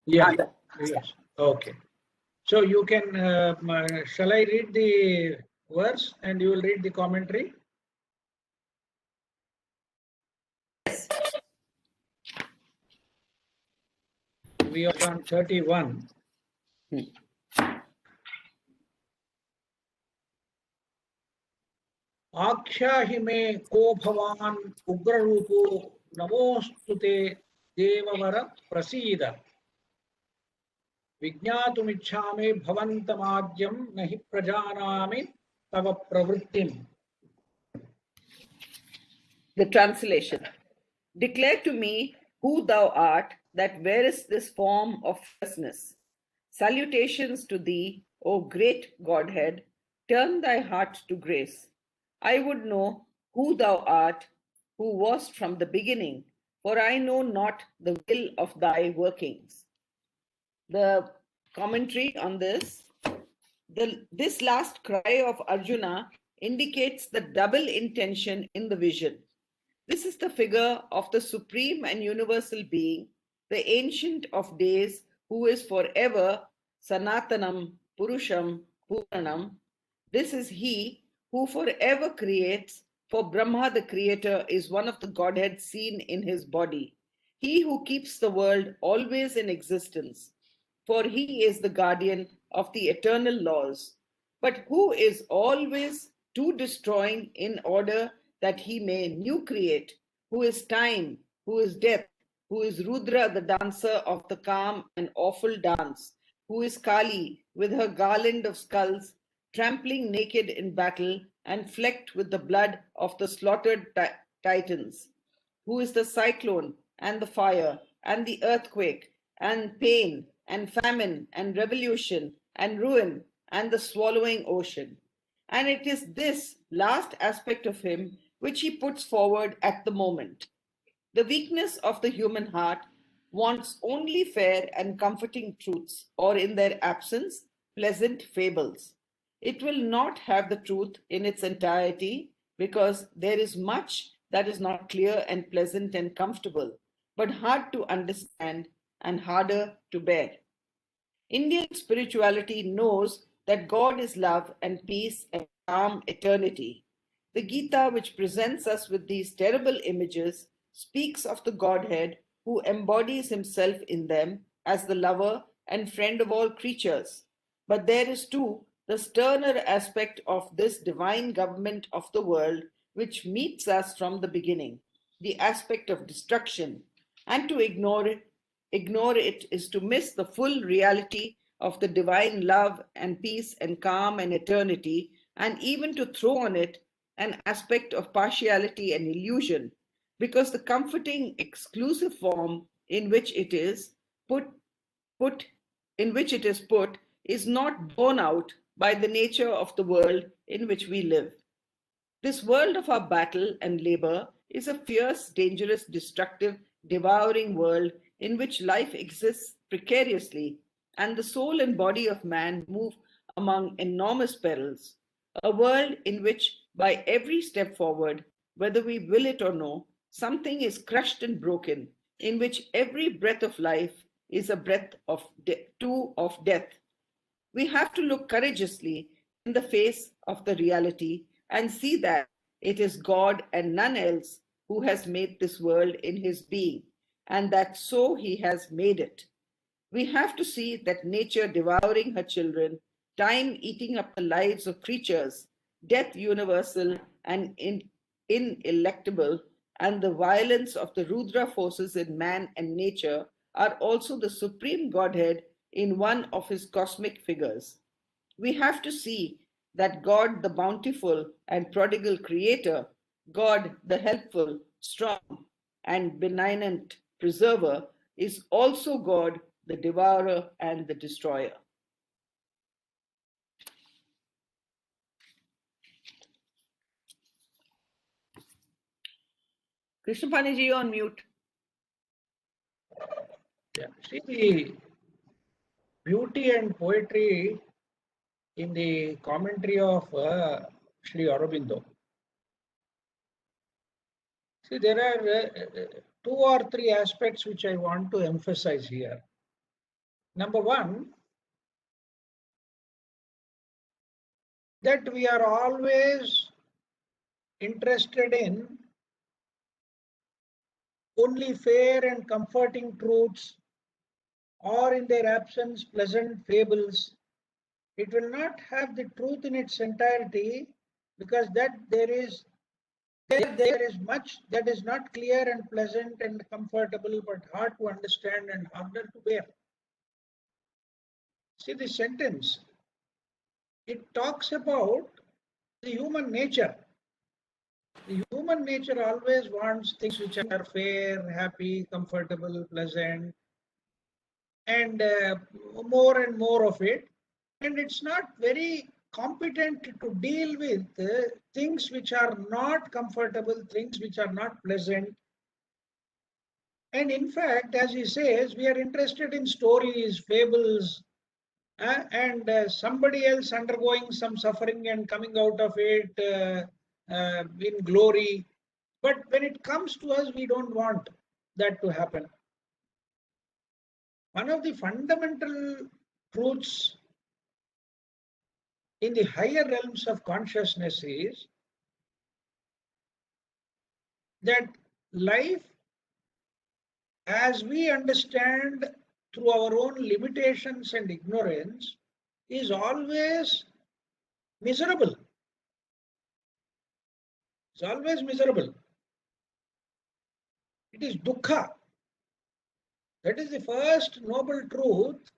Yeah. Other. Yes. Okay. So you can, shall I read the verse and you will read the commentary? Yes. We are on 31. आख्याहि मे को भवान् उग्ररूपो नमोऽस्तु ते देववर प्रसीद विज्ञातुमिच्छामि भवन्तमाद्यं न हि प्रजानामि तव प्रवृत्तिम्. The translation. Declare to me who thou art that wearest this form of fierceness. Salutations to thee, O great Godhead, turn thy heart to grace. I would know who thou art, who wast from the beginning, for I know not the will of thy workings. The commentary on this last cry of Arjuna indicates the double intention in the vision. This is the figure of the supreme and universal being, the ancient of days, who is forever Sanatanam Purusham Puranam. This is he who forever creates, for Brahma the creator is one of the Godhead seen in his body. He who keeps the world always in existence, for he is the guardian of the eternal laws, but who is always to destroying in order that he may new create, who is time, who is death, who is Rudra, the dancer of the calm and awful dance, who is Kali with her garland of skulls, trampling naked in battle and flecked with the blood of the slaughtered titans, who is the cyclone and the fire and the earthquake and pain and famine and revolution and ruin and the swallowing ocean. And it is this last aspect of him which he puts forward at the moment. The weakness of the human heart wants only fair and comforting truths, or in their absence, pleasant fables. It will not have the truth in its entirety because there is much that is not clear and pleasant and comfortable, but hard to understand and harder to bear. Indian spirituality knows that God is love and peace and calm eternity. The Gita, which presents us with these terrible images, speaks of the Godhead who embodies himself in them as the lover and friend of all creatures. But there is too the sterner aspect of this divine government of the world which meets us from the beginning, the aspect of destruction, and to ignore it is to miss the full reality of the divine love and peace and calm and eternity, and even to throw on it an aspect of partiality and illusion, because the comforting exclusive form in which it is put put in which it is put is not borne out by the nature of the world in which we live. This world of our battle and labor is a fierce, dangerous, destructive, devouring world in which life exists precariously and the soul and body of man move among enormous perils. A world in which, by every step forward, whether we will it or no, something is crushed and broken, in which every breath of life is a breath of of death. We have to look courageously in the face of the reality and see that it is God and none else who has made this world in his being, and that so he has made it. We have to see that nature devouring her children, time eating up the lives of creatures, death universal and ineluctable, and the violence of the Rudra forces in man and nature are also the supreme Godhead in one of his cosmic figures. We have to see that God, the bountiful and prodigal creator, God, the helpful, strong, and benignant preserver, is also God, the devourer and the destroyer. Krishnapani ji on mute. Yeah. See the beauty and poetry in the commentary of Sri Aurobindo. See, there are two or three aspects which I want to emphasize here. Number one, that we are always interested in only fair and comforting truths, or in their absence, pleasant fables. It will not have the truth in its entirety, because that there is much that is not clear and pleasant and comfortable, but hard to understand and harder to bear. See this sentence. It talks about the human nature. The human nature always wants things which are fair, happy, comfortable, pleasant, and more and more of it. And it's not very competent to deal with things which are not comfortable, things which are not pleasant. And in fact, as he says, we are interested in stories, fables, and somebody else undergoing some suffering and coming out of it in glory. But when it comes to us, we don't want that to happen. One of the fundamental truths in the higher realms of consciousness is that life, as we understand through our own limitations and ignorance, is always miserable. It's always miserable. It is dukkha. That is the first noble truth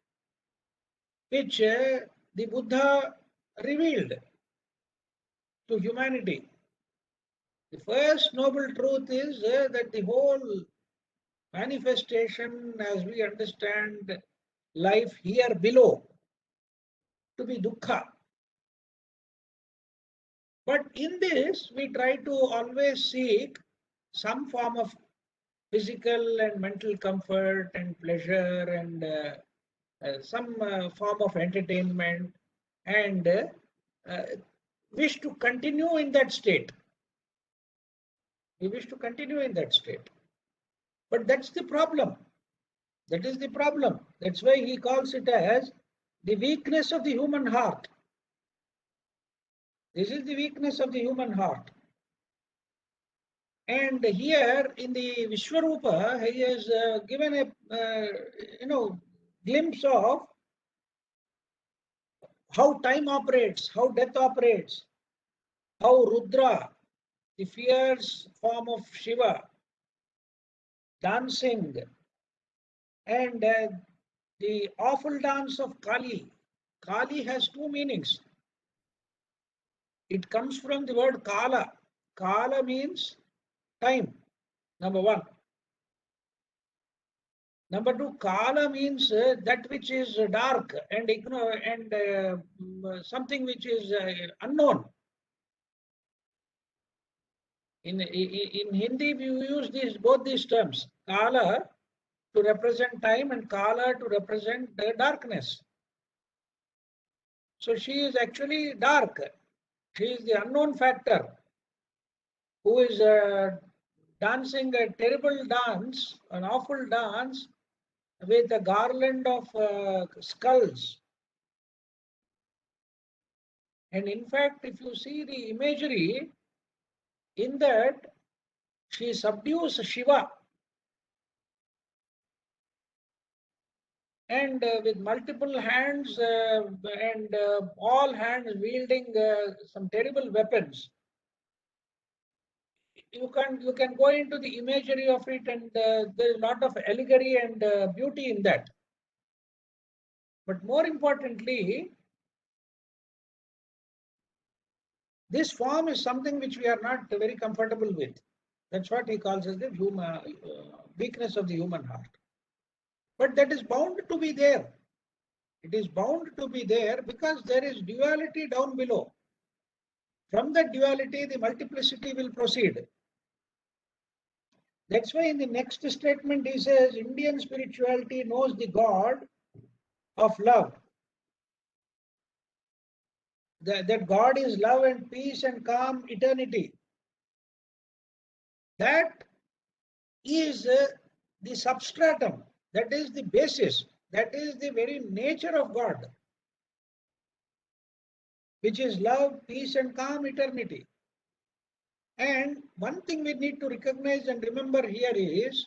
which the Buddha revealed to humanity. The first noble truth is that the whole manifestation, as we understand life here below, to be dukkha. But in this, we try to always seek some form of physical and mental comfort and pleasure and some form of entertainment, and wish to continue in that state. We wish to continue in that state. But that's the problem. That is the problem. That's why he calls it as the weakness of the human heart. This is the weakness of the human heart. And here in the Vishwarupa, he has given a glimpse of how time operates, how death operates, how Rudra, the fierce form of Shiva, dancing, and the awful dance of Kali. Kali has two meanings. It comes from the word Kala. Kala means time, number one. Number two, Kala means that which is dark and something which is unknown. In Hindi, we use both these terms, Kala to represent time and Kala to represent darkness. So she is actually dark. She is the unknown factor who is dancing a terrible dance, an awful dance, with a garland of skulls. And in fact, if you see the imagery, in that she subdues Shiva, and with multiple hands and all hands wielding some terrible weapons. You can go into the imagery of it, and there is a lot of allegory and beauty in that. But more importantly, this form is something which we are not very comfortable with. That's what he calls as the weakness of the human heart. But that is bound to be there. It is bound to be there because there is duality down below. From that duality, the multiplicity will proceed. That's why in the next statement he says, Indian spirituality knows the God of love. That God is love and peace and calm eternity. That is the substratum. That is the basis. That is the very nature of God, which is love, peace, and calm eternity. And one thing we need to recognize and remember here is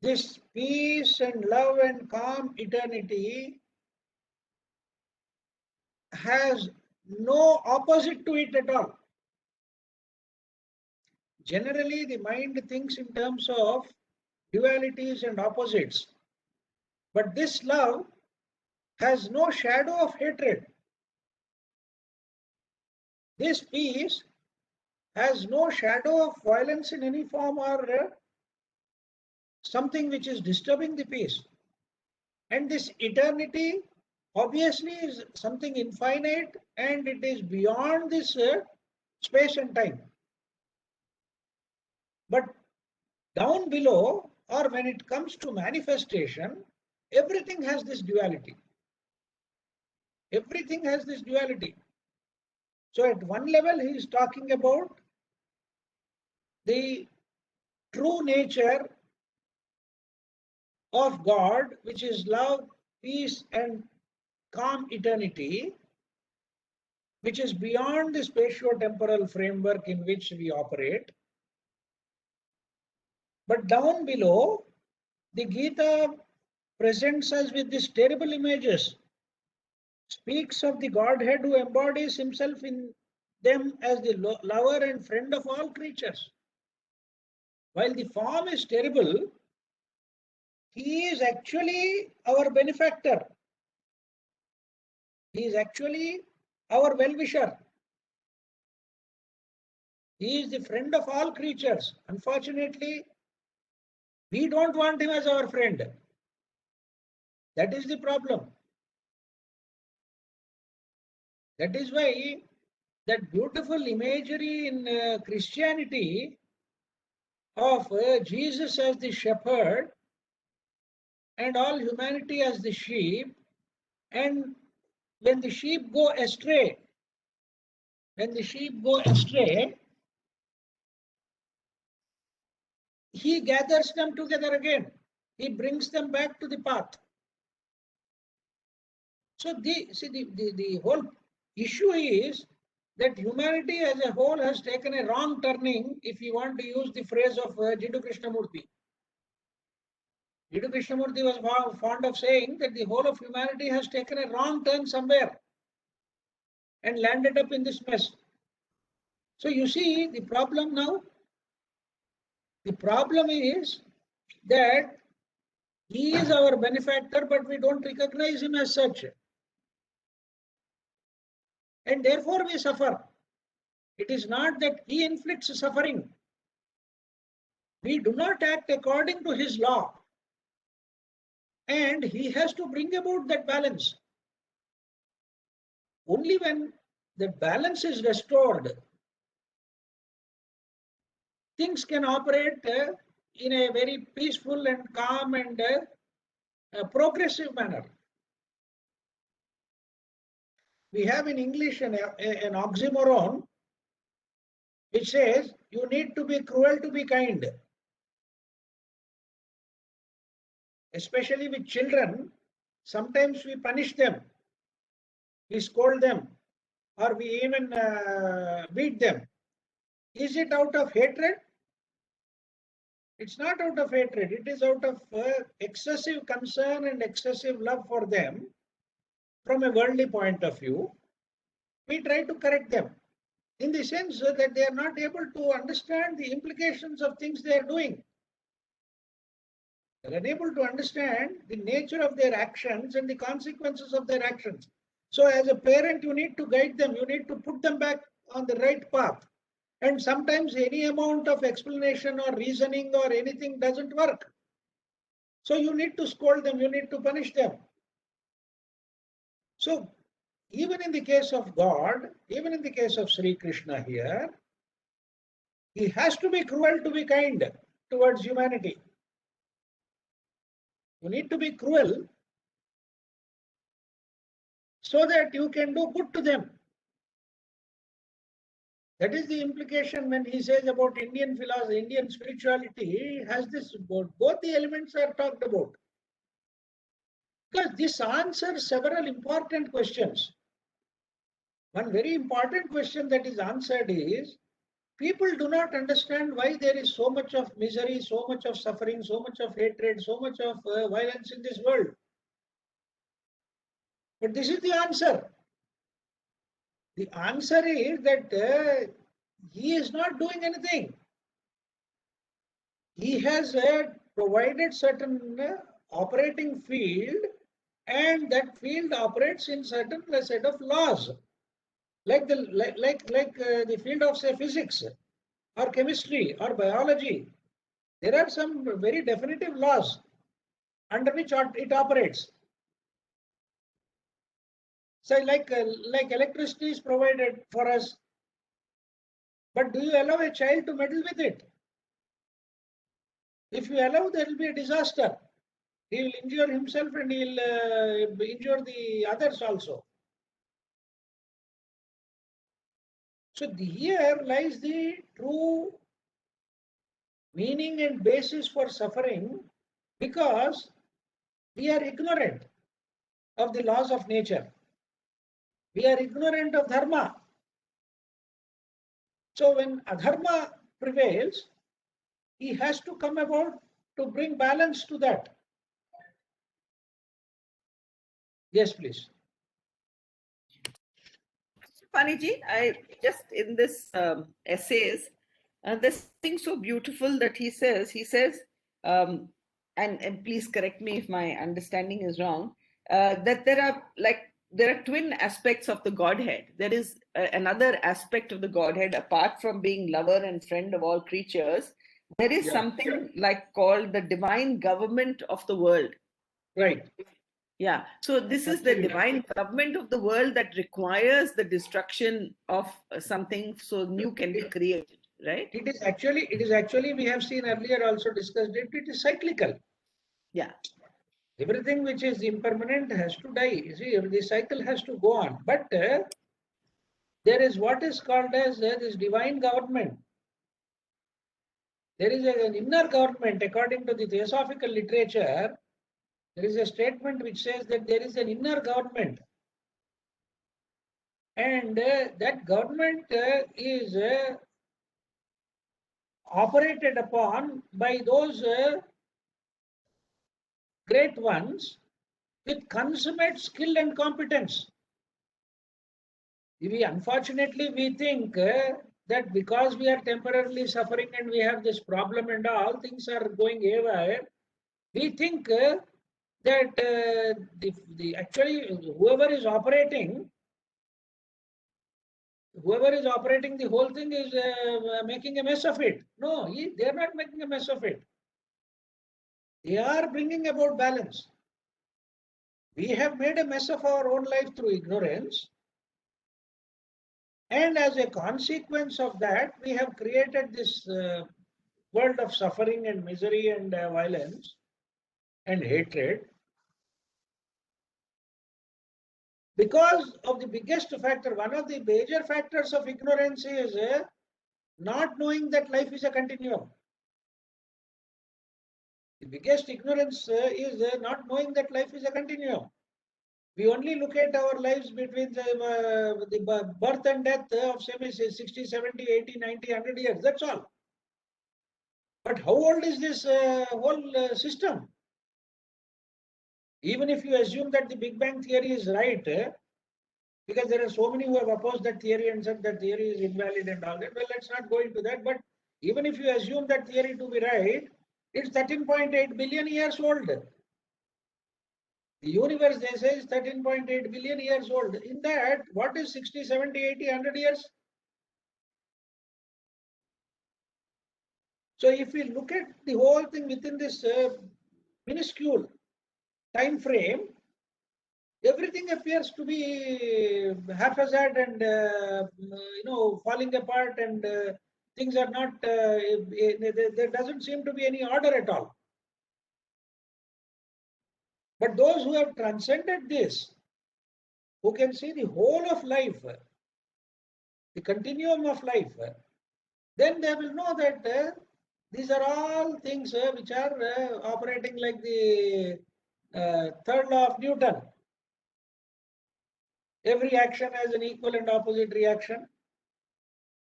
this peace and love and calm eternity has no opposite to it at all. Generally, the mind thinks in terms of dualities and opposites. But this love has no shadow of hatred. This peace has no shadow of violence in any form or something which is disturbing the peace. And this eternity obviously is something infinite and it is beyond this space and time. But down below, or when it comes to manifestation, everything has this duality. Everything has this duality. So at one level, he is talking about the true nature of God, which is love, peace, and calm eternity, which is beyond the spatio-temporal framework in which we operate. But down below, the Gita presents us with these terrible images, speaks of the Godhead who embodies himself in them as the lover and friend of all creatures. While the form is terrible, he is actually our benefactor. He is actually our well-wisher. He is the friend of all creatures. Unfortunately, we don't want him as our friend. That is the problem. That is why that beautiful imagery in Christianity of Jesus as the shepherd and all humanity as the sheep, and when the sheep go astray, he gathers them together again. He brings them back to the path. So the whole issue is that humanity as a whole has taken a wrong turning, if you want to use the phrase of Jiddu Krishnamurti. Jiddu Krishnamurti was fond of saying that the whole of humanity has taken a wrong turn somewhere and landed up in this mess. So you see the problem now. The problem is that he is our benefactor, but we don't recognize him as such. And therefore we suffer. It is not that he inflicts suffering. We do not act according to his law. And he has to bring about that balance. Only when the balance is restored, things can operate in a very peaceful and calm and progressive manner. We have in English an oxymoron which says you need to be cruel to be kind. Especially with children, sometimes we punish them, we scold them, or we even beat them. Is it out of hatred? It's not out of hatred. It is out of excessive concern and excessive love for them. From a worldly point of view, we try to correct them in the sense that they are not able to understand the implications of things they are doing. They are unable to understand the nature of their actions and the consequences of their actions. So as a parent, you need to guide them. You need to put them back on the right path. And sometimes any amount of explanation or reasoning or anything doesn't work. So you need to scold them. You need to punish them. So even in the case of God, even in the case of Sri Krishna here, he has to be cruel to be kind towards humanity. You need to be cruel so that you can do good to them. That is the implication when he says about Indian philosophy, Indian spirituality has this, both the elements are talked about. Because this answers several important questions. One very important question that is answered is, people do not understand why there is so much of misery, so much of suffering, so much of hatred, so much of violence in this world. But this is the answer. The answer is that he is not doing anything. He has provided certain operating field, and that field operates in certain set of laws, like the field of, say, physics or chemistry or biology. There are some very definitive laws under which it operates. So, like electricity is provided for us, but do you allow a child to meddle with it? If you allow, there will be a disaster. He will injure himself and he will injure the others also. So here lies the true meaning and basis for suffering, because we are ignorant of the laws of nature. We are ignorant of dharma. So when adharma prevails, he has to come about to bring balance to that. Yes, please. Paniji, I just in this essays, there's something so beautiful that he says, and please correct me if my understanding is wrong, that there are twin aspects of the Godhead. There is another aspect of the Godhead apart from being lover and friend of all creatures. There is something like called the divine government of the world. Right. Yeah. So this is the divine government of the world that requires the destruction of something so new can be created, right? It is actually, we have seen earlier also discussed it, it is cyclical. Yeah. Everything which is impermanent has to die. You see, the cycle has to go on. But there is what is called as this divine government. There is an inner government, according to the theosophical literature. There is a statement which says that there is an inner government, and that government is operated upon by those great ones with consummate skill and competence. Unfortunately, we think that because we are temporarily suffering and we have this problem and all things are going haywire, we think that actually whoever is operating the whole thing is making a mess of it. No, they are not making a mess of it. They are bringing about balance. We have made a mess of our own life through ignorance. And as a consequence of that, we have created this world of suffering and misery and violence and hatred. Because of the biggest factor, one of the major factors of ignorance is not knowing that life is a continuum. The biggest ignorance is not knowing that life is a continuum. We only look at our lives between the birth and death of say 60, 70, 80, 90, 100 years. That's all. But how old is this whole system? Even if you assume that the Big Bang theory is right, because there are so many who have opposed that theory and said that theory is invalid and all that. Well, let's not go into that. But even if you assume that theory to be right, it's 13.8 billion years old. The universe, they say, is 13.8 billion years old. In that, what is 60, 70, 80, 100 years? So if we look at the whole thing within this minuscule time frame, everything appears to be haphazard and falling apart, and things are not. There doesn't seem to be any order at all. But those who have transcended this, who can see the whole of life, the continuum of life, then they will know that these are all things which are operating like the third law of Newton. Every action has an equal and opposite reaction.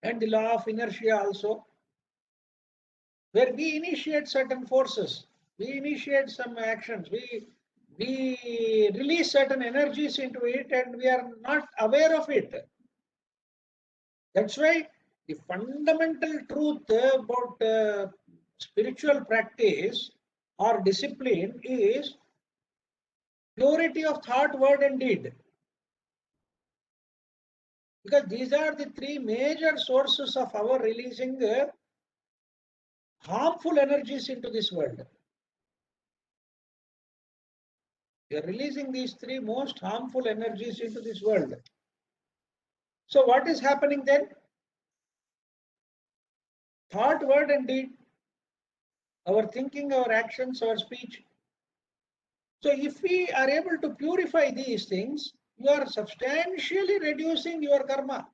And the law of inertia also, where we initiate certain forces, we initiate some actions, we release certain energies into it and we are not aware of it. That's why the fundamental truth about spiritual practice or discipline is purity of thought, word, and deed. Because these are the three major sources of our releasing harmful energies into this world. We are releasing these three most harmful energies into this world. So what is happening then? Thought, word, and deed. Our thinking, our actions, our speech. So if we are able to purify these things, you are substantially reducing your karma.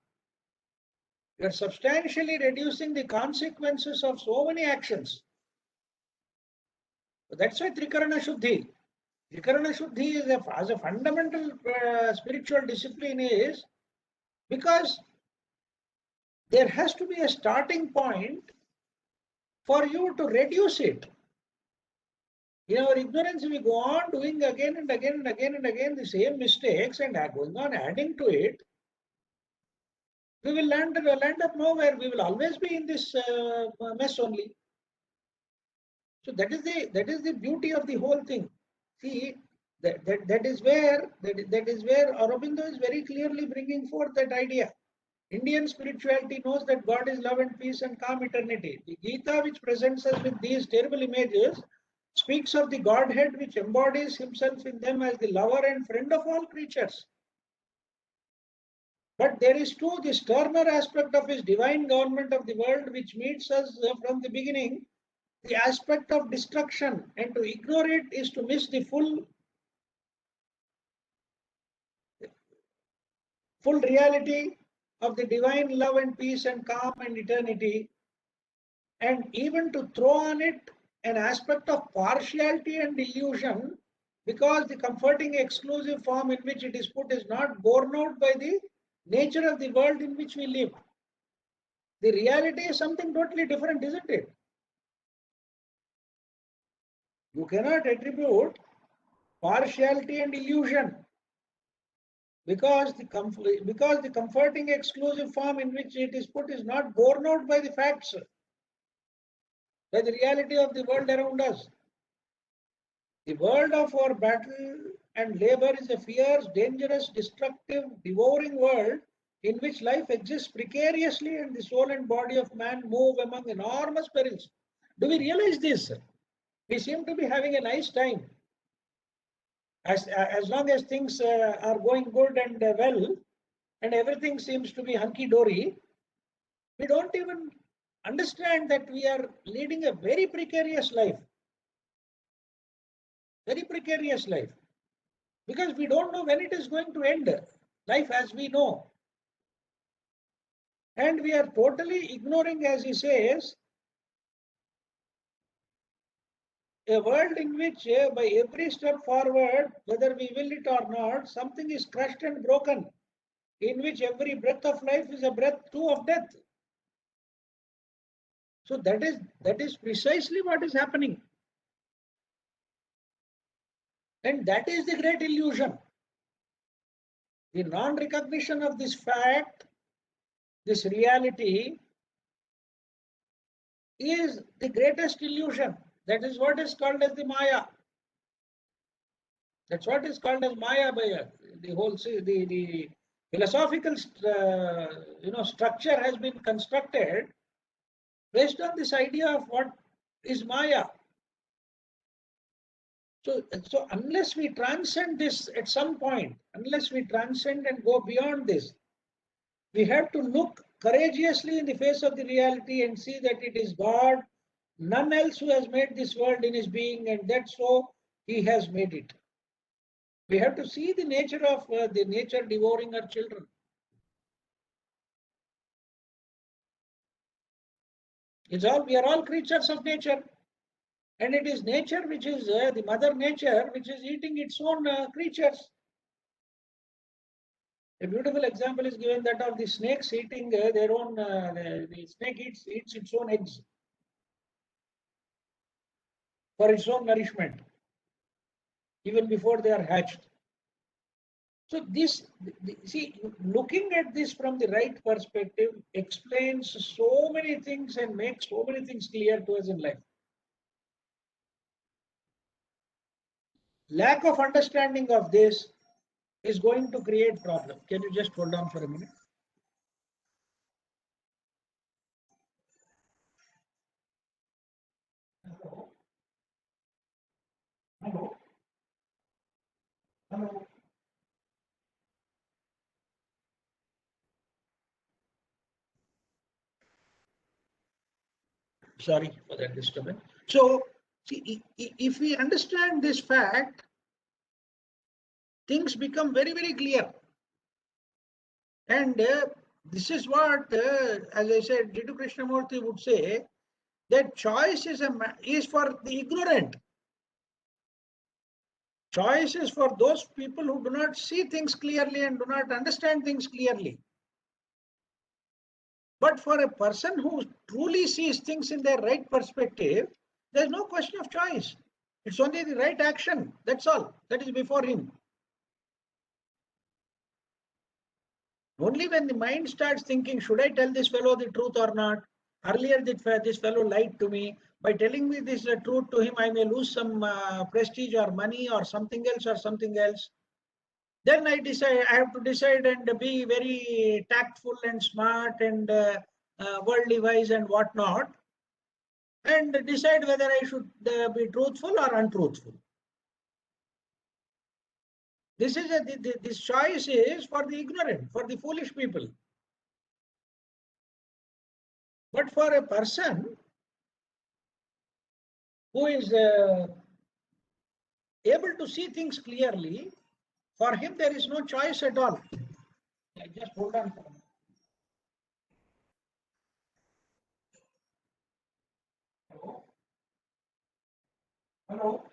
You are substantially reducing the consequences of so many actions. So that's why Trikarana Shuddhi. Trikarana Shuddhi is as a fundamental spiritual discipline is because there has to be a starting point for you to reduce it. In our ignorance, we go on doing again and again and again and again the same mistakes and going on adding to it. We will land up nowhere. We will always be in this mess only. So that is the beauty of the whole thing. See, that is where Aurobindo is very clearly bringing forth that idea. Indian spirituality knows that God is love and peace and calm eternity. The Gita, which presents us with these terrible images, speaks of the Godhead which embodies himself in them as the lover and friend of all creatures. But there is too the sterner aspect of his divine government of the world which meets us from the beginning, the aspect of destruction, and to ignore it is to miss the full reality of the divine love and peace and calm and eternity, and even to throw on it an aspect of partiality and illusion, because the comforting exclusive form in which it is put is not borne out by the nature of the world in which we live. The reality is something totally different, isn't it? You cannot attribute partiality and illusion because the comforting exclusive form in which it is put is not borne out by the facts, by the reality of the world around us. The world of our battle and labor is a fierce, dangerous, destructive, devouring world in which life exists precariously and the soul and body of man move among enormous perils. Do we realize this? We seem to be having a nice time. As long as things are going good and well, and everything seems to be hunky-dory, we don't even understand that we are leading a very precarious life. Very precarious life. Because we don't know when it is going to end, life as we know. And we are totally ignoring, as he says, a world in which by every step forward, whether we will it or not, something is crushed and broken, in which every breath of life is a breath too of death. So that is precisely what is happening. And that is the great illusion. The non-recognition of this fact, this reality, is the greatest illusion. That is what is called as the Maya. That's what is called as Maya by the whole the philosophical structure has been constructed based on this idea of what is Maya. So unless we transcend this at some point, unless we transcend and go beyond this, we have to look courageously in the face of the reality and see that it is God, none else, who has made this world in his being, and that so he has made it. We have to see the nature of the nature devouring our children. We are all creatures of nature. And it is nature which is the mother nature which is eating its own creatures. A beautiful example is given that of the snakes eating their own, the snake eats its own eggs for its own nourishment, even before they are hatched. So this, see, looking at this from the right perspective explains so many things and makes so many things clear to us in life. Lack of understanding of this is going to create problem. Can you just hold on for a minute? Hello? Hello? Hello? Sorry for that disturbance. So, see, if we understand this fact, things become very, very clear. And this is what, as I said, Jiddu Krishnamurti would say, that choice is for the ignorant. Choice is for those people who do not see things clearly and do not understand things clearly. But for a person who truly sees things in their right perspective, there's no question of choice. It's only the right action. That's all. That is before him. Only when the mind starts thinking, should I tell this fellow the truth or not? Earlier, this fellow lied to me. By telling me this truth to him, I may lose some prestige or money or something else or something else. Then I have to decide and be very tactful and smart and worldly wise and whatnot, and decide whether I should be truthful or untruthful. This choice is for the ignorant, for the foolish people. But for a person who is able to see things clearly, for him there is no choice at all. Just hold on for a minute. Hello? Hello?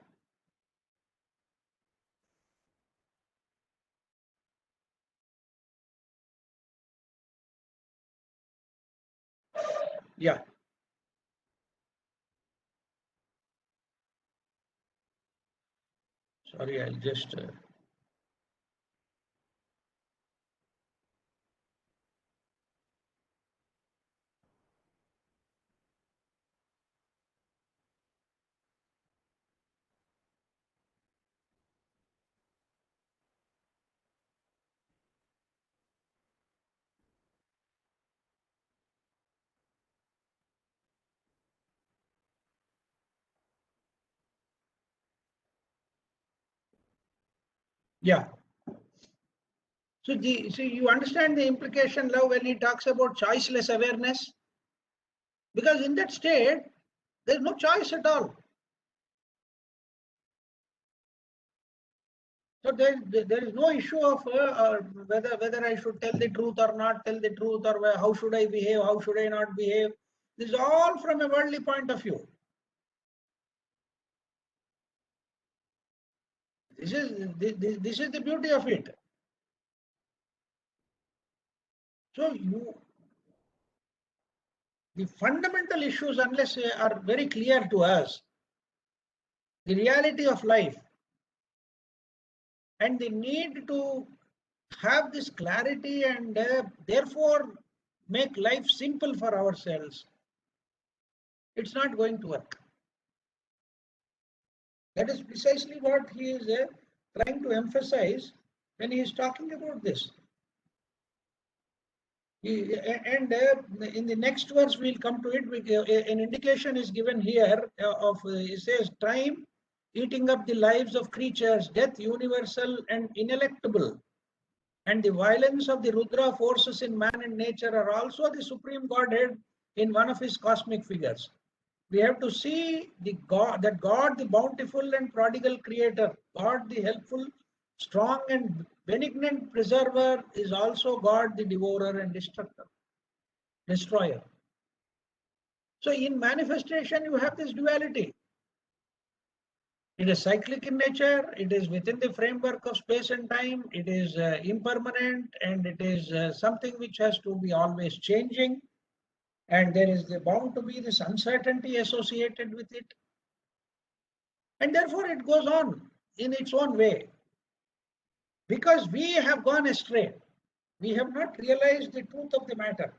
Yeah. Sorry, I'll just. Yeah. So you understand the implication now when he talks about choiceless awareness? Because in that state, there's no choice at all. So there is no issue of whether I should tell the truth or not tell the truth, or how should I behave, how should I not behave. This is all from a worldly point of view. This is the beauty of it. So the fundamental issues, unless they are very clear to us, the reality of life and the need to have this clarity and therefore make life simple for ourselves, it's not going to work. That is precisely what he is trying to emphasize when he is talking about this. And in the next verse we'll come to it. An indication is given here of it says time eating up the lives of creatures, death universal and ineluctable, and the violence of the Rudra forces in man and nature are also the supreme Godhead in one of his cosmic figures. We have to see God, the bountiful and prodigal creator, God the helpful, strong and benignant preserver, is also God the devourer and destroyer. So in manifestation, you have this duality. It is cyclic in nature, it is within the framework of space and time, it is impermanent, and it is something which has to be always changing, and there is bound to be this uncertainty associated with it. And therefore it goes on in its own way. Because we have gone astray, we have not realized the truth of the matter.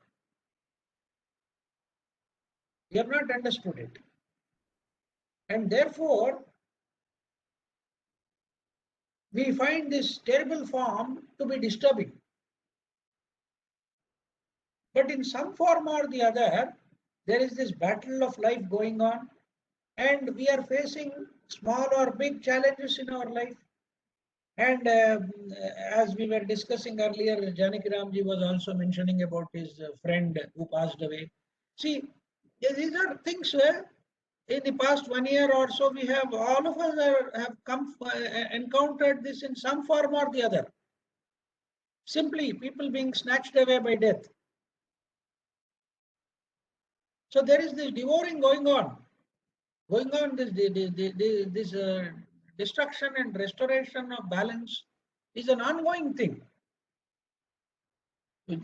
We have not understood it. And therefore, we find this terrible form to be disturbing. But in some form or the other, there is this battle of life going on, and we are facing small or big challenges in our life. And as we were discussing earlier, Janaki Ramji was also mentioning about his friend who passed away. See, these are things in the past 1 year or so, we have, all of us have come encountered this in some form or the other. Simply people being snatched away by death. So there is this devouring going on, this destruction and restoration of balance is an ongoing thing. In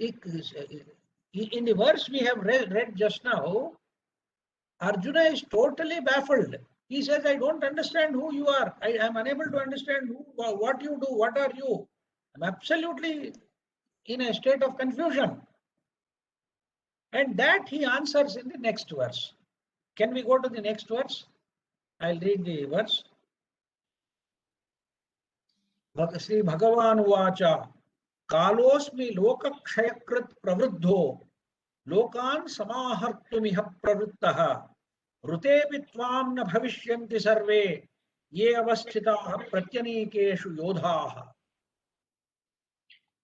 the verse we have read just now, Arjuna is totally baffled. He says, I don't understand who you are. I am unable to understand what you do, what are you. I'm absolutely in a state of confusion. And that he answers in the next verse. Can we go to the next verse? I'll read the verse. Sri Bhagavan Uvacha Kalosmi Lokakshayakrit Pravruddho Lokan Samahartumiha Pravruttaha Rutepi Tvam Na Bhavishyanti Sarve Ye Avasthitaha Pratyanikeshu Yodhaha.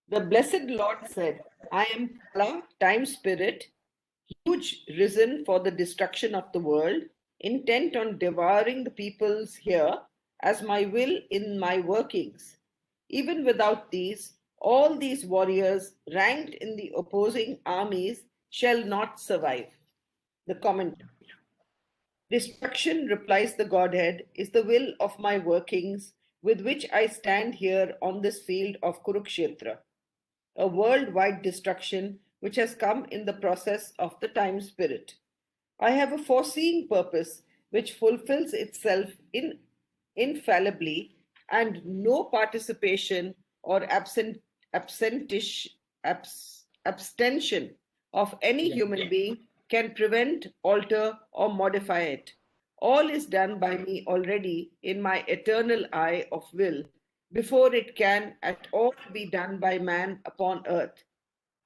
The blessed Lord said, I am Kala, time spirit, huge risen for the destruction of the world, intent on devouring the peoples here as my will in my workings. Even without these, all these warriors ranked in the opposing armies shall not survive. The commentary. Destruction, replies the Godhead, is the will of my workings with which I stand here on this field of Kurukshetra. A worldwide destruction which has come in the process of the time spirit. I have a foreseeing purpose which fulfills itself infallibly, and no participation or abstention of any human being can prevent, alter, or modify it. All is done by me already in my eternal eye of will, before it can at all be done by man upon earth.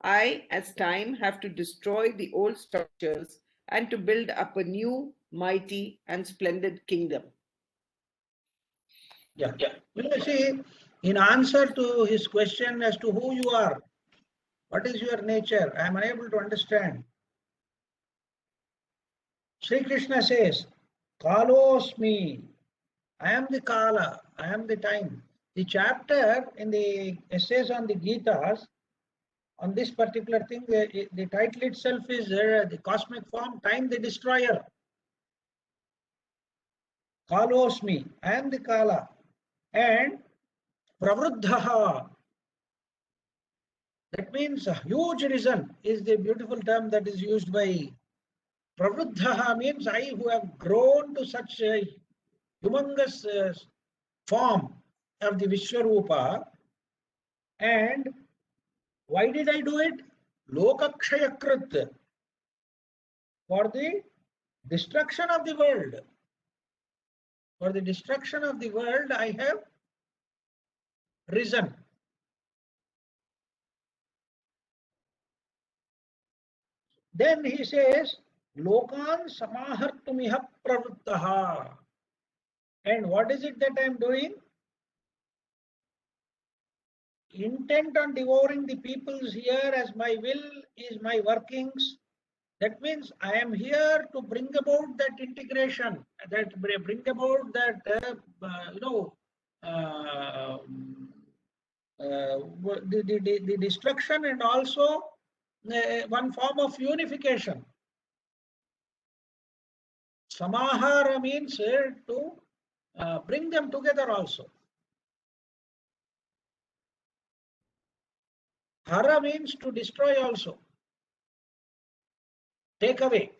I, as time, have to destroy the old structures and to build up a new, mighty, and splendid kingdom. Yeah. You see, in answer to his question as to who you are, what is your nature, I am unable to understand. Sri Krishna says, Kalosmi, I am the Kala, I am the time. The chapter in the essays on the Gitas, on this particular thing, the title itself is the cosmic form, time the destroyer. Kalosmi, I am the Kala. And Pravruddhaha, that means a huge reason, is the beautiful term that is used by Pravruddhaha, means I who have grown to such a humongous form of the Vishwarupa. And why did I do it? Lokakshayakrit, for the destruction of the world. For the destruction of the world, I have risen. Then he says, Lokan samahartumiha pravruttaha. And what is it that I am doing? Intent on devouring the peoples here as my will is my workings. That means I am here to bring about that integration, that bring about that, the destruction, and also one form of unification. Samahara means to bring them together also. Hara means to destroy also. Take away.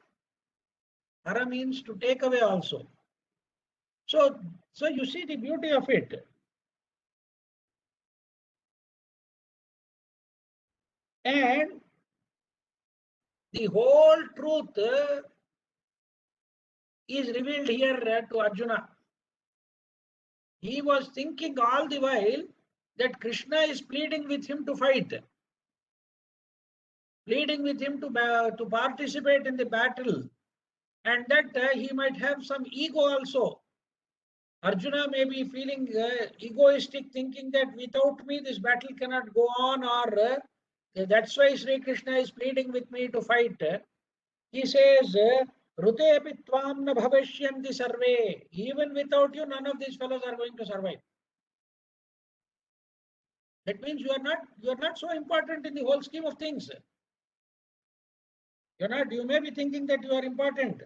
Hara means to take away also. So you see the beauty of it. And the whole truth is revealed here to Arjuna. He was thinking all the while that Krishna is pleading with him to fight, pleading with him to participate in the battle, and that he might have some ego also. Arjuna may be feeling egoistic, thinking that without me this battle cannot go on, or that's why Sri Krishna is pleading with me to fight. He says, Rutepi tvam na bhavashyanti sarve. Even without you, none of these fellows are going to survive. That means you are not so important in the whole scheme of things. You may be thinking that you are important.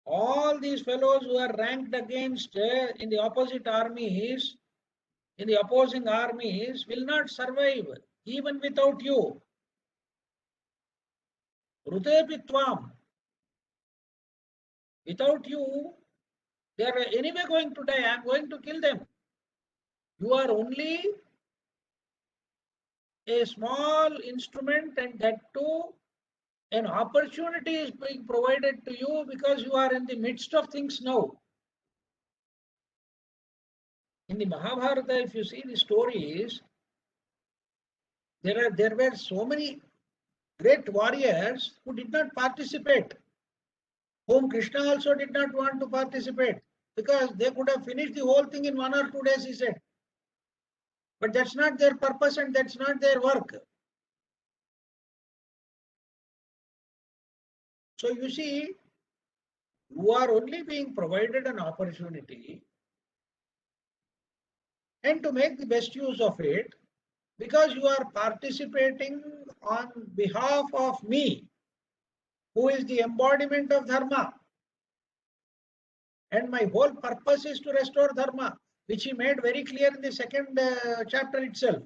All these fellows who are ranked against in the opposite armies, in the opposing armies, will not survive even without you. Rutepi tvam. Without you, they are anyway going to die. I am going to kill them. You are only a small instrument, and that too an opportunity is being provided to you because you are in the midst of things now. In the Mahabharata, if you see the stories, there were so many great warriors who did not participate, whom Krishna also did not want to participate, because they could have finished the whole thing in 1 or 2 days, he said. But that's not their purpose and that's not their work. So you see, you are only being provided an opportunity, and to make the best use of it, because you are participating on behalf of me, who is the embodiment of dharma. And my whole purpose is to restore dharma, which he made very clear in the second chapter itself.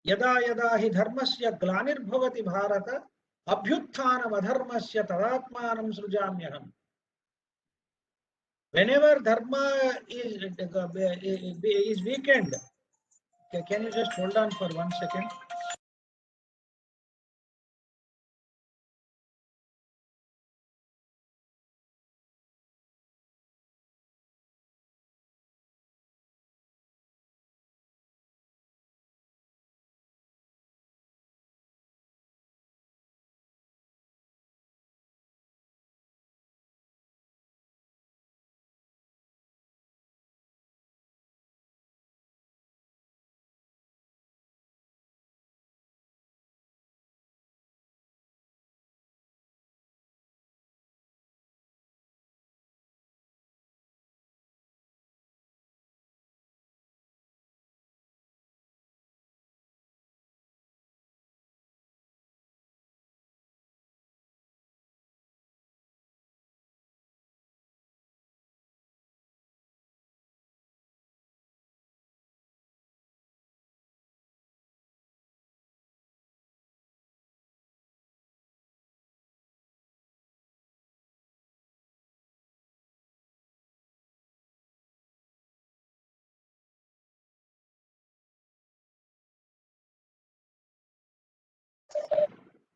Yada yada hi dharmasya glanir-bhavati bharata abhyutthanam adharmasya tadatmanam srujamyaham. Whenever dharma is weakened, can you just hold on for 1 second?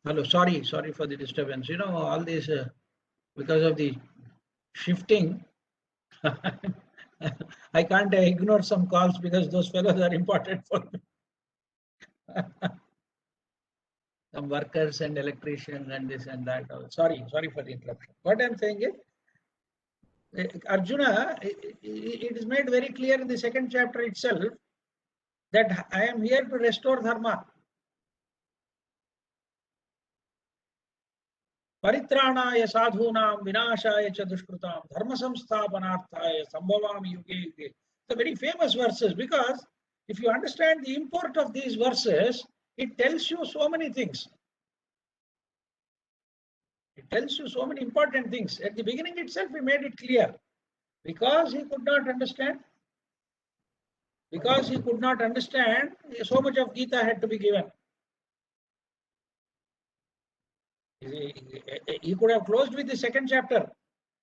Hello, sorry for the disturbance. You know, all this because of the shifting, I can't ignore some calls because those fellows are important for me. Some workers and electricians and this and that. Sorry for the interruption. What I'm saying is, Arjuna, it is made very clear in the second chapter itself that I am here to restore dharma. Paritrāṇāya sadhūnām vināṣāya ca duṣkrutām dharma samsthapanārthāya sambhavāmi yuge yuge. The very famous verses, because if you understand the import of these verses, it tells you so many things. It tells you so many important things. At the beginning itself, we made it clear Because he could not understand. Because he could not understand, so much of Gita had to be given. He could have closed with the second chapter.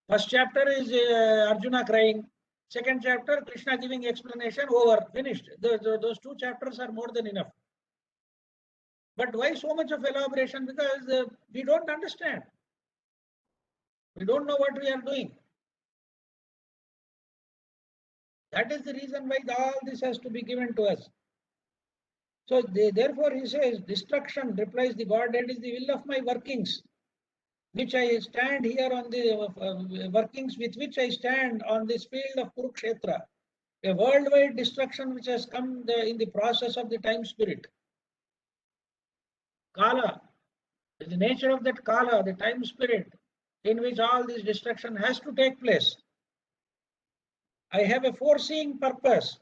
First chapter is Arjuna crying. Second chapter, Krishna giving explanation, over, finished. Those two chapters are more than enough. But why so much of elaboration? Because we don't understand. We don't know what we are doing. That is the reason why all this has to be given to us. So therefore he says, destruction, replies the Godhead, is the will of my workings, which I stand here on the workings with which I stand on this field of Kurukshetra. A worldwide destruction which has come in the process of the time spirit. Kala, the nature of that Kala, the time spirit, in which all this destruction has to take place. I have a foreseeing purpose,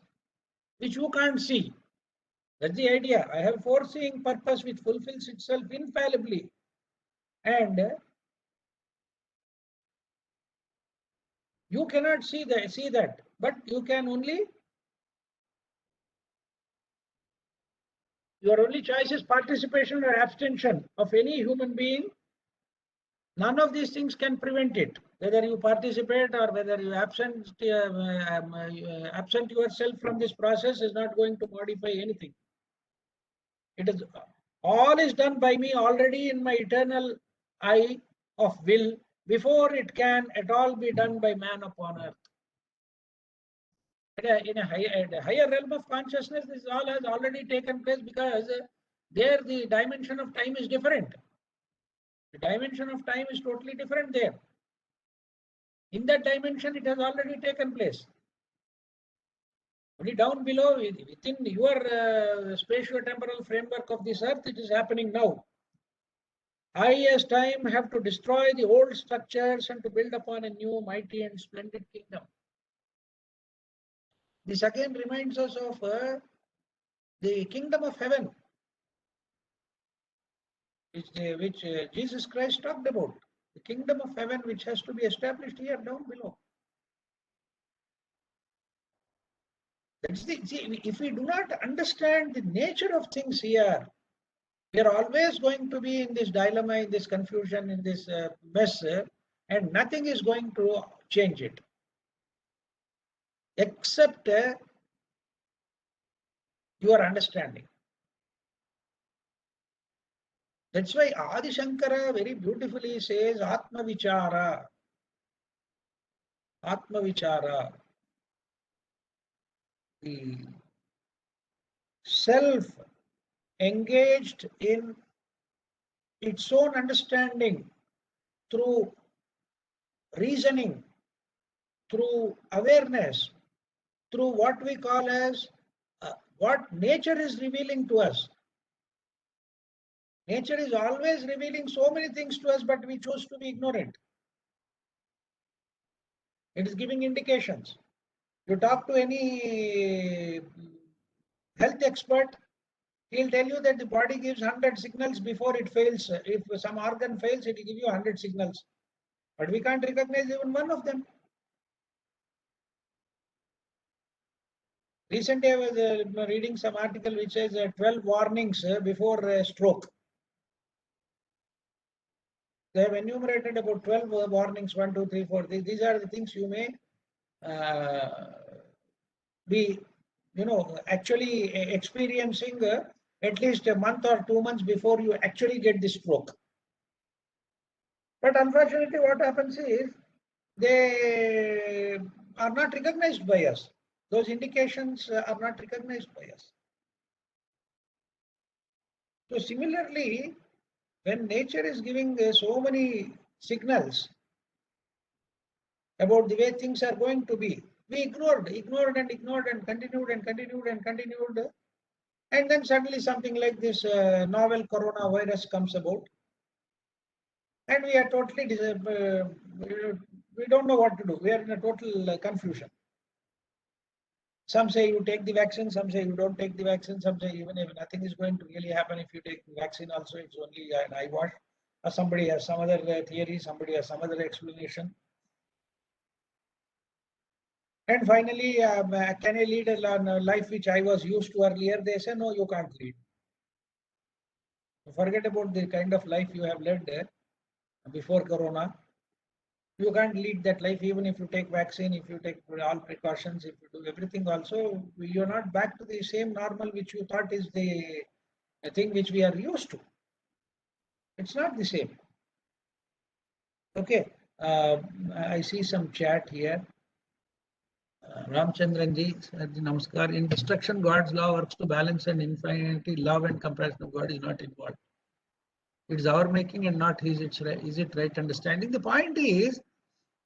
which you can't see. That's the idea. I have a foreseeing purpose which fulfills itself infallibly. And you cannot see that, but you can only, your only choice is participation or abstention of any human being. None of these things can prevent it. Whether you participate or whether you absent yourself from this process is not going to modify anything. It is all is done by me already in my eternal eye of will before it can at all be done by man upon earth. In a higher realm of consciousness, this all has already taken place, because there the dimension of time is different. The dimension of time is totally different there. In that dimension, it has already taken place. Only down below, within your spatio-temporal framework of this earth, it is happening now. I, as time, have to destroy the old structures and to build upon a new, mighty and splendid kingdom. This again reminds us of the kingdom of heaven, which Jesus Christ talked about. The kingdom of heaven which has to be established here down below. If we do not understand the nature of things here, we are always going to be in this dilemma, in this confusion, in this mess, and nothing is going to change it. Except your understanding. That's why Adi Shankara very beautifully says Atma Vichara. Atma Vichara. The self engaged in its own understanding through reasoning, through awareness, through what we call as what nature is revealing to us. Nature is always revealing so many things to us, but we choose to be ignorant. It is giving indications. You talk to any health expert, he'll tell you that the body gives 100 signals before it fails. If some organ fails, it will give you 100 signals. But we can't recognize even one of them. Recently, I was reading some article which says 12 warnings before stroke. They have enumerated about 12 warnings, 1, 2, 3, 4. These are the things you may be, actually experiencing at least a month or 2 months before you actually get the stroke. But unfortunately, what happens is they are not recognized by us. Those indications are not recognized by us. So similarly, when nature is giving so many signals about the way things are going to be, we ignored and continued. And then suddenly something like this novel coronavirus comes about. And we are totally, we don't know what to do. We are in a total confusion. Some say you take the vaccine, some say you don't take the vaccine, some say even if nothing is going to really happen if you take the vaccine also, it's only an eyewash. Or somebody has some other theory, somebody has some other explanation. And finally, can I lead a life which I was used to earlier? They say, no, you can't lead. Forget about the kind of life you have led before Corona. You can't lead that life even if you take vaccine, if you take all precautions, if you do everything also, you're not back to the same normal which you thought is the thing which we are used to. It's not the same. Okay, I see some chat here. Ramchandranji, Namaskar. In destruction, God's law works to balance and infinity. Love and compassion of God is not involved. It's our making and not his. Is it right understanding? The point is,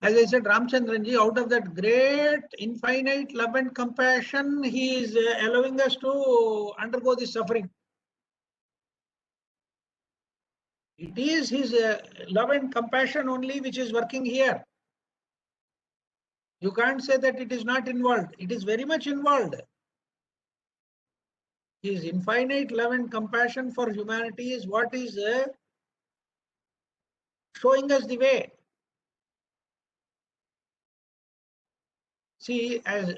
as I said, Ramchandranji, out of that great infinite love and compassion, he is allowing us to undergo this suffering. It is his love and compassion only which is working here. You can't say that it is not involved. It is very much involved. His infinite love and compassion for humanity is what is showing us the way. See, as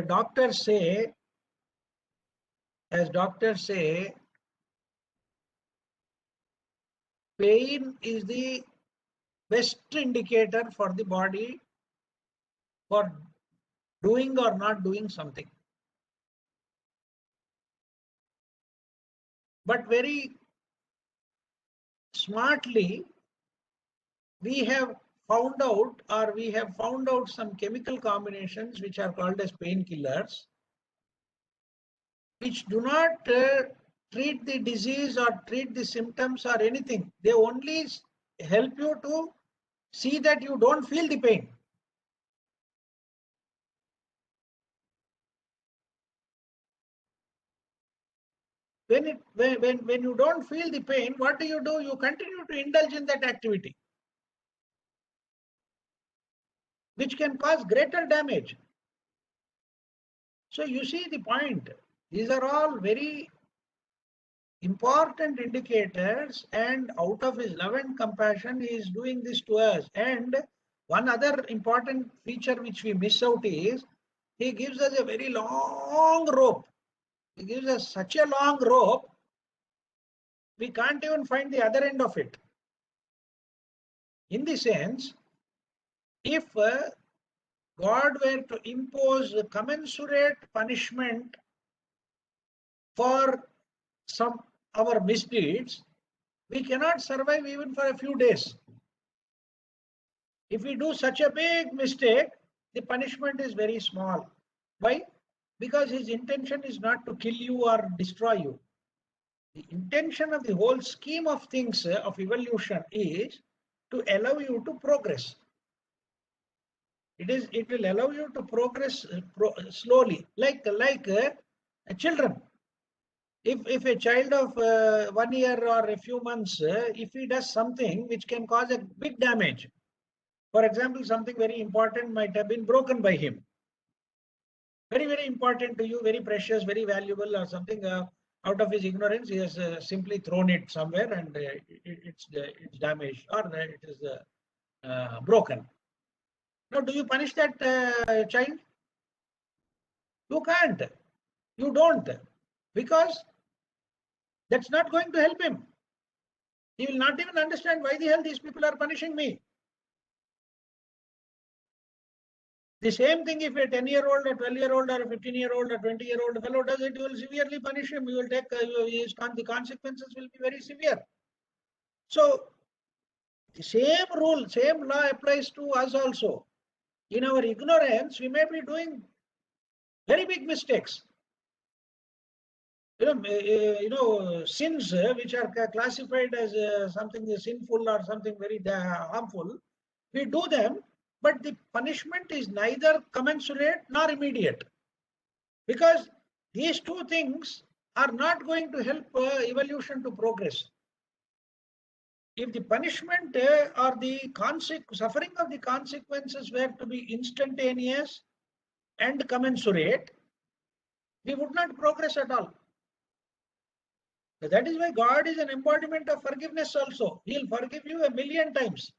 doctors say, pain is the best indicator for the body for doing or not doing something. But very smartly, we have found out some chemical combinations which are called as painkillers, which do not treat the disease or treat the symptoms or anything. They only help you to see that you don't feel the pain. When you don't feel the pain, what do? You continue to indulge in that activity, which can cause greater damage. So you see the point. These are all very important indicators, and out of his love and compassion, he is doing this to us. And one other important feature which we miss out is he gives us a very long rope. He gives us such a long rope, we can't even find the other end of it. In the sense, if God were to impose a commensurate punishment for some our misdeeds, we cannot survive even for a few days. If we do such a big mistake, the punishment is very small. Why? Because his intention is not to kill you or destroy you. The intention of the whole scheme of things of evolution is to allow you to progress. It will allow you to progress slowly, like children. If a child of 1 year or a few months, if he does something which can cause a big damage, for example, something very important might have been broken by him. Very, very important to you, very precious, very valuable, or something out of his ignorance, he has simply thrown it somewhere and it's damaged or it is broken. Now, do you punish that child? You can't. You don't. Because that's not going to help him. He will not even understand why the hell these people are punishing me. The same thing if a 10-year-old, a 12-year-old, or a 15-year-old, or 20-year-old fellow does it, you will severely punish him. You will take the consequences will be very severe. So the same rule, same law applies to us also. In our ignorance, we may be doing very big mistakes. Sins which are classified as something sinful or something very harmful, we do them, but the punishment is neither commensurate nor immediate, because these two things are not going to help evolution to progress. If the punishment or the suffering of the consequences were to be instantaneous and commensurate, we would not progress at all. So that is why God is an embodiment of forgiveness also. He'll forgive you 1,000,000 times.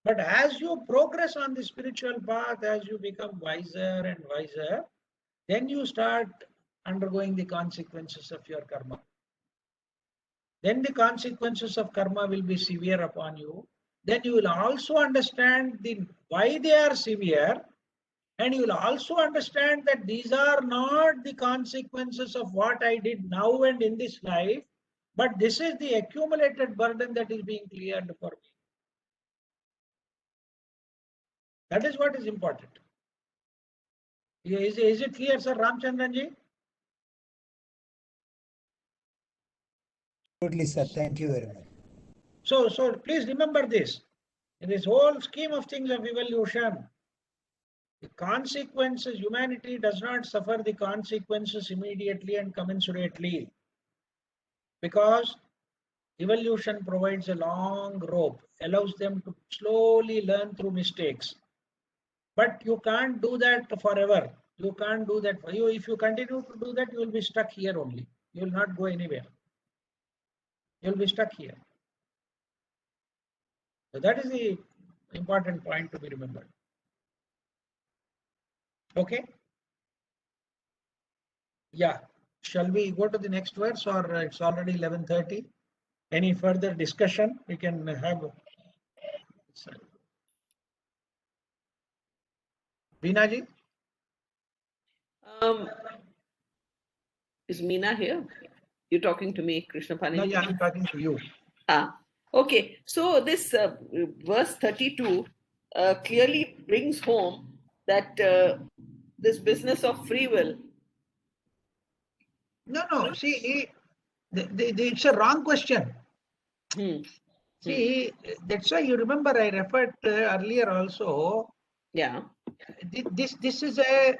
But as you progress on the spiritual path, as you become wiser and wiser, then you start undergoing the consequences of your karma. Then the consequences of karma will be severe upon you. Then you will also understand why they are severe, and you will also understand that these are not the consequences of what I did now and in this life, but this is the accumulated burden that is being cleared for me. That is what is important. Is it clear, Sir Ramchandranji? Absolutely, sir. Thank you very much. So please remember this. In this whole scheme of things of evolution, the consequences, humanity does not suffer the consequences immediately and commensurately, because evolution provides a long rope, allows them to slowly learn through mistakes. But you can't do that forever. You can't do that for you. If you continue to do that, you will be stuck here only. You will not go anywhere. You will be stuck here. So that is the important point to be remembered. Okay? Yeah. Shall we go to the next verse, or it's already 11:30? Any further discussion we can have? Veena ji? Is Meena here? You're talking to me, Krishna Pani? No, yeah, I'm talking to you. Okay. So this verse 32 clearly brings home that this business of free will. No. See, it's a wrong question. See, that's why you remember I referred earlier also. Yeah. This is a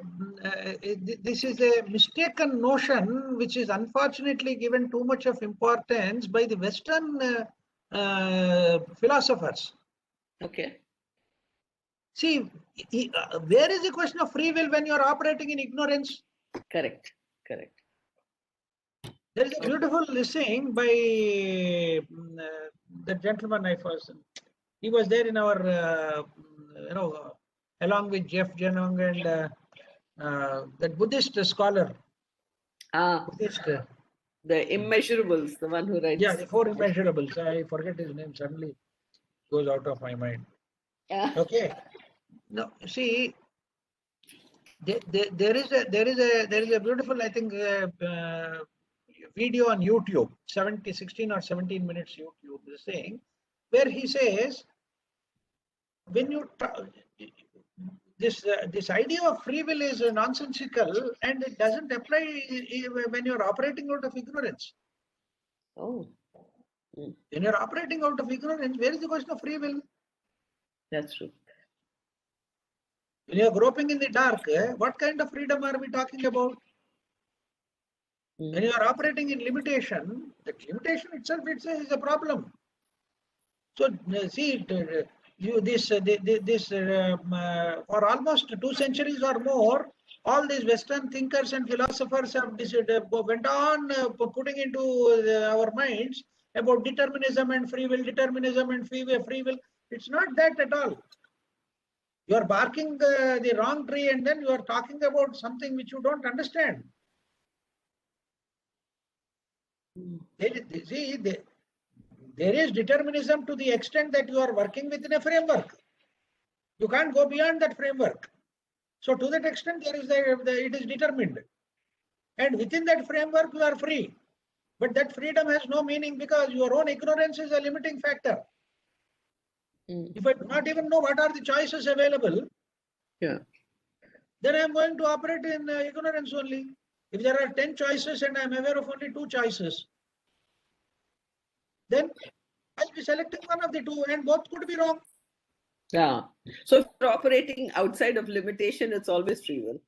mistaken notion which is unfortunately given too much of importance by the Western philosophers. Okay. See, where is the question of free will when you are operating in ignorance? Correct. There is a beautiful listening by the gentleman I first. He was there in our, along with Jeff Jenong and that Buddhist scholar. Buddhist. The Immeasurables, the one who writes. Yeah, the Four Immeasurables. I forget his name, suddenly goes out of my mind. Yeah. Okay. No, see, there is a beautiful, I think, video on YouTube, 16 or 17 minutes YouTube, saying, where he says, when you this idea of free will is nonsensical, and it doesn't apply when you're operating out of ignorance. Oh. When you're operating out of ignorance, where is the question of free will? That's true. When you're groping in the dark, what kind of freedom are we talking about? When you are operating in limitation, that limitation itself is a problem. So see, for almost 2 centuries or more, all these Western thinkers and philosophers have went on putting into our minds about determinism and free will, determinism and free will. It's not that at all. You are barking the wrong tree, and then you are talking about something which you don't understand. There is determinism to the extent that you are working within a framework. You can't go beyond that framework. So to that extent, there is it is determined. And within that framework, you are free. But that freedom has no meaning, because your own ignorance is a limiting factor. If I do not even know what are the choices available, then I am going to operate in ignorance only. If there are 10 choices and I am aware of only 2 choices, then I'll be selecting one of the 2, and both could be wrong. Yeah. So if you're operating outside of limitation, it's always free will.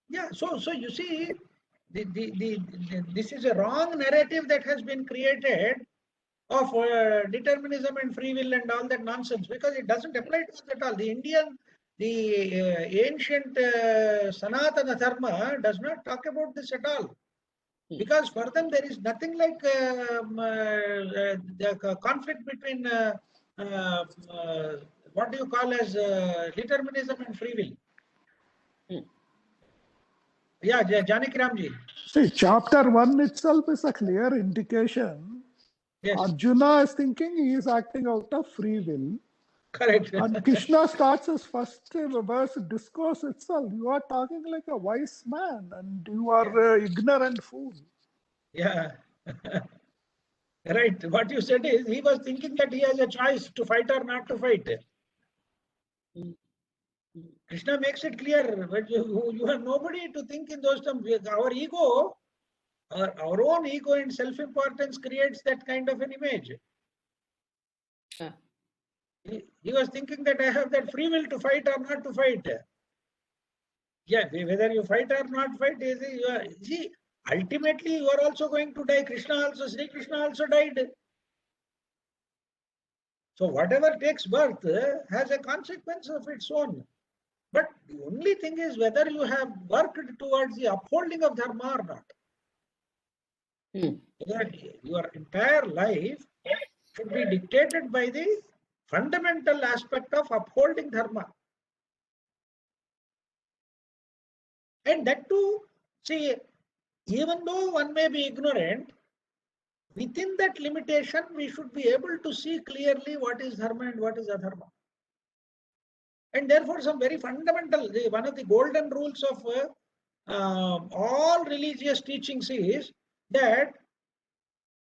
Yeah. So you see, this is a wrong narrative that has been created of determinism and free will and all that nonsense, because it doesn't apply to us at all. The ancient Sanatana Dharma does not talk about this at all. Because for them, there is nothing like the conflict between what do you call as determinism and free will? Yeah, Janaki Ramji. See, chapter 1 itself is a clear indication. Yes, Arjuna is thinking he is acting out of free will. correct. And Krishna starts his first verse discourse itself. You are talking like a wise man and you are ignorant fool. Yeah. Right. What you said is he was thinking that he has a choice to fight or not to fight. Krishna makes it clear, but you have nobody to think in those terms. Our ego, our own ego and self-importance creates that kind of an image. He was thinking that I have that free will to fight or not to fight. Yeah, whether you fight or not fight, see, ultimately you are also going to die. Sri Krishna also died. So whatever takes birth has a consequence of its own. But the only thing is whether you have worked towards the upholding of dharma or not. Your entire life should be dictated by the fundamental aspect of upholding dharma. And that too, see, even though one may be ignorant, within that limitation, we should be able to see clearly what is dharma and what is adharma. And therefore, some very fundamental, one of the golden rules of all religious teachings is that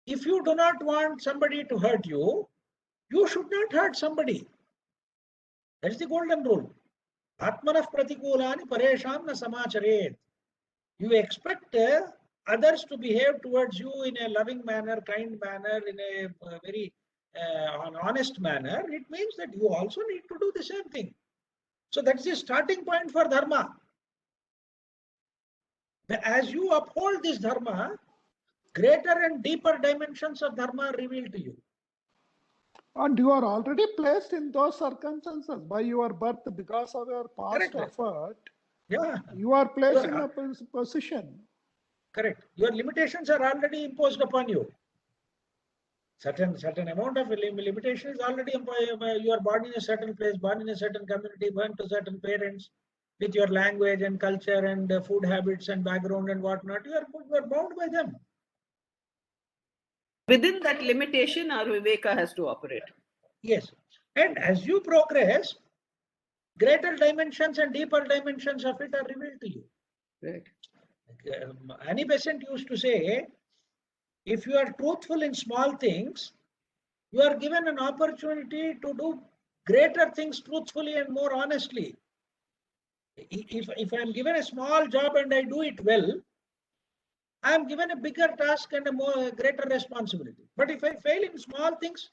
if you do not want somebody to hurt you, you should not hurt somebody. That's the golden rule. Atmanah pratikulani paresham na samacharet. You expect others to behave towards you in a loving manner, kind manner, in a very honest manner. It means that you also need to do the same thing. So that's the starting point for dharma. As you uphold this dharma, greater and deeper dimensions of dharma are revealed to you. And you are already placed in those circumstances by your birth because of your past Correct. effort. Yeah. You are placed in a position. Correct. Your limitations are already imposed upon you. Certain amount of limitation is already you are born in a certain place, born in a certain community, born to certain parents, with your language and culture and food habits and background and whatnot. You are bound by them. Within that limitation, our viveka has to operate. Yes. And as you progress, greater dimensions and deeper dimensions of it are revealed to you. Right. Annie Besant used to say, if you are truthful in small things, you are given an opportunity to do greater things truthfully and more honestly. If I am given a small job and I do it well, I am given a bigger task and a greater responsibility. But if I fail in small things,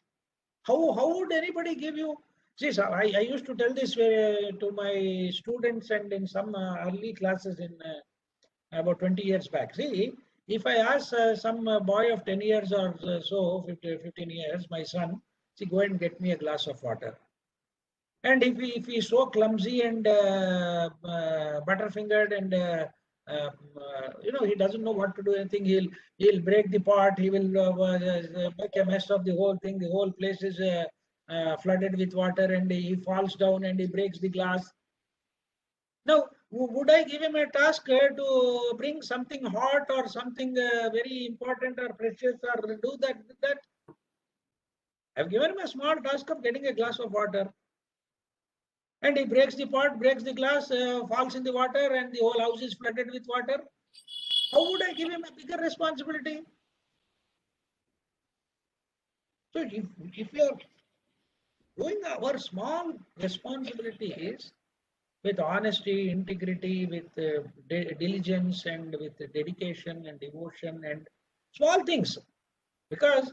how would anybody give you? See, so I used to tell this to my students and in some early classes in about 20 years back. See, if I ask some boy of 10 years or so, 15 years, my son, see, go and get me a glass of water. And if he is so clumsy and butterfingered and he doesn't know what to do anything, he'll break the pot, he will make a mess of the whole thing, the whole place is flooded with water and he falls down and he breaks the glass. Now, would I give him a task to bring something hot or something very important or precious or do that? I've given him a small task of getting a glass of water. And he breaks the pot, breaks the glass, falls in the water, and the whole house is flooded with water. How would I give him a bigger responsibility? So if we are doing our small responsibilities with honesty, integrity, with diligence, and with dedication and devotion and small things, because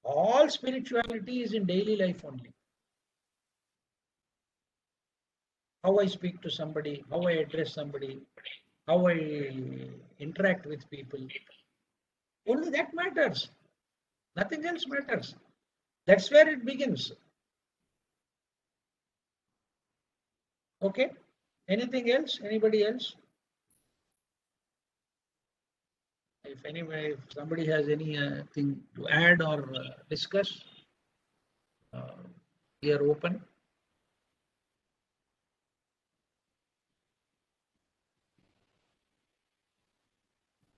all spirituality is in daily life only. How I speak to somebody, how I address somebody, how I interact with people. Only that matters. Nothing else matters. That's where it begins. Okay? Anything else? Anybody else? If somebody has anything to add or discuss, we are open.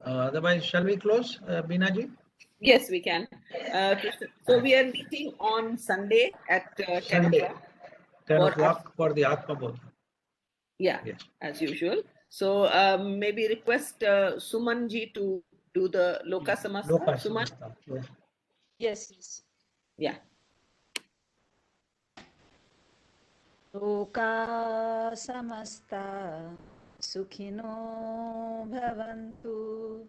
Otherwise, shall we close, Binaji? Yes, we can. So we are meeting on Sunday at 10 Sunday, o'clock. 10 For o'clock for the Atma Bodha. Yeah, Yes. as usual. So maybe request Suman ji to do the Loka Samasta. Loka Suman? Samasta. Yes. Yes, yes. Yeah. Loka samasta sukhino bhavantu.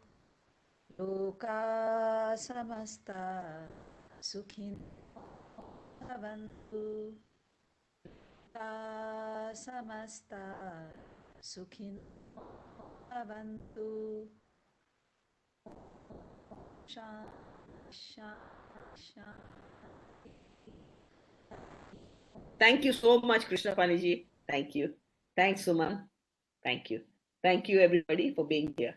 Loka samasta sukhino bhavantu. Loka samasta sukhino bhavantu. Sha, sha, sha. Thank you so much, Krishna Paniji. Thank you. Thanks, Suman. Thank you. Thank you, everybody, for being here.